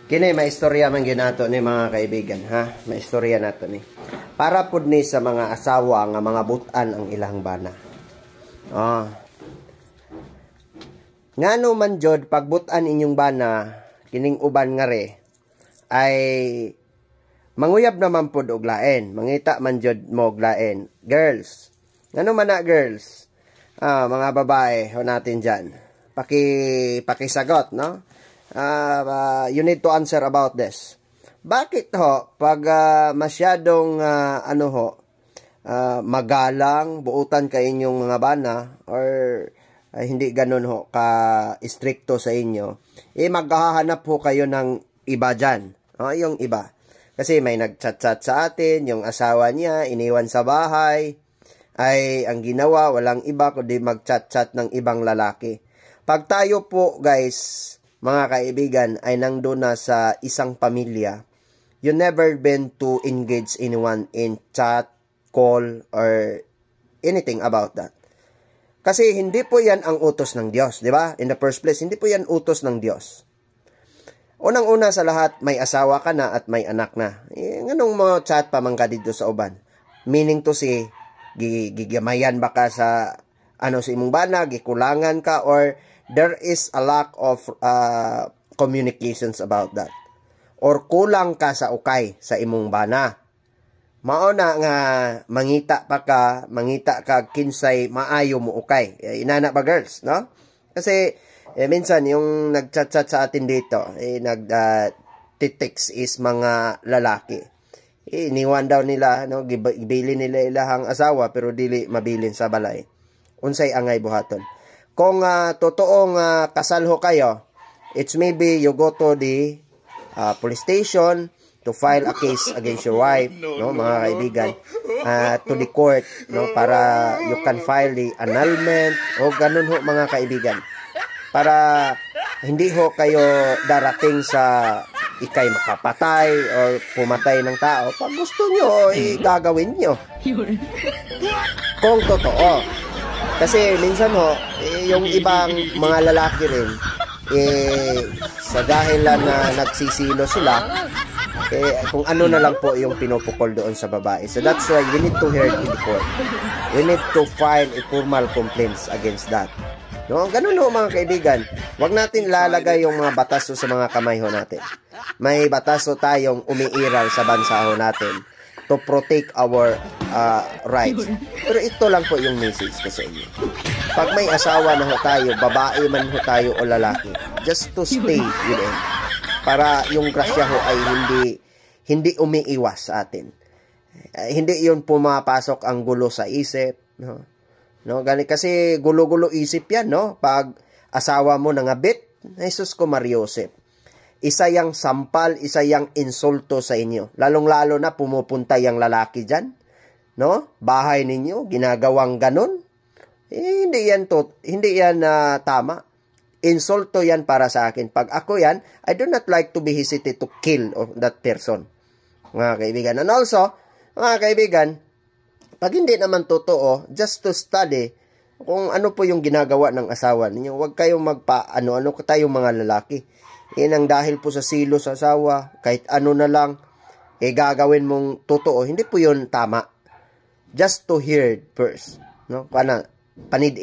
Kini maistorya man ginato ni mga kaibigan, ha? Maistorya nato ni. Para pud ni sa mga asawa nga mga butan ang ilang bana. Oh. Ngano man jud pagbutan inyong bana kining uban nga re ay manguyab naman pud og lain, mangita man jud mo og lain. Girls, ngano man na girls? Mga babae ho natin diyan. Pakisagot, no? You need to answer about this. Bakit ho pag masyadong magalang buutan ka inyong mga bana or hindi ganun ho ka stricto sa inyo, maghahanap ho kayo ng iba dyan, yung iba. Kasi may nagchat-chat sa atin, yung asawa niya iniwan sa bahay, ay ang ginawa walang iba kundi mag-chat-chat ng ibang lalaki. Pag tayo po guys, mga kaibigan, ay nandun na sa isang pamilya, you never been to engage anyone in chat, call, or anything about that. Kasi hindi po yan ang utos ng Diyos, di ba? In the first place, hindi po yan utos ng Diyos. Unang-una sa lahat, may asawa ka na at may anak na. Nganong mo chat pa man ka dito sa uban? Meaning to say, gigamayan ba ka sa sa imong bana, gikulangan ka, or there is a lack of communications about that. Or kulang ka sa ukay sa imong bana. Mauna nga mangita ka kinsay maayo mo ukay. Inana ba girls, no? Kasi minsan yung nagchat-chat sa atin dito, nag-text is mga lalaki. Iniwan daw nila, no? Ibili nila ilahang asawa pero dili mabilin sa balay. Unsay angay buhaton. Kung totoong kasal ho kayo, it's maybe you go to the police station to file a case against your wife, no, mga kaibigan, to the court, no, para you can file the annulment, o ganun ho mga kaibigan. Para hindi ho kayo darating sa ikay makapatay or pumatay ng tao. Pag gusto nyo, gagawin nyo. Kung totoo. Kasi minsan ho, yung ibang mga lalaki rin, sa dahilan na nagsisilo sila, kung ano na lang po yung pinupukol doon sa babae. So that's why we need to hear it in the court. We need to file a formal complaints against that. No, ganun ho mga kaibigan. Huwag natin lalagay yung mga batas sa mga kamay ho natin. May batas ho tayong umiiral sa bansa ho natin to protect our rights. Pero ito lang po yung message ko sa inyo. Pag may asawa na ho tayo, babae man ho tayo o lalaki, just to stay with them. Para yung grasya ho ay hindi umiiwas sa atin. Hindi yun pumapasok ang gulo sa isip, no? No, gani kasi gulo-gulo isip yan, no? Pag asawa mo nangabit, Jesus ko Mariosep. Isa yang sampal, isa yang insulto sa inyo. Lalong-lalo na pumupunta yang lalaki dyan, no? Bahay ninyo, ginagawang ganon. Hindi yan tama. Insulto yan para sa akin. Pag ako yan, I do not like to be hesitate to kill of that person. Mga kaibigan. And also, mga kaibigan, pag hindi naman totoo, just to study kung ano po yung ginagawa ng asawa ninyo. Huwag kayong ano tayong mga lalaki. Ang dahil po sa silo sa asawa, kahit ano na lang, gagawin mong totoo. Hindi po yun tama. Just to hear it first. No? Panid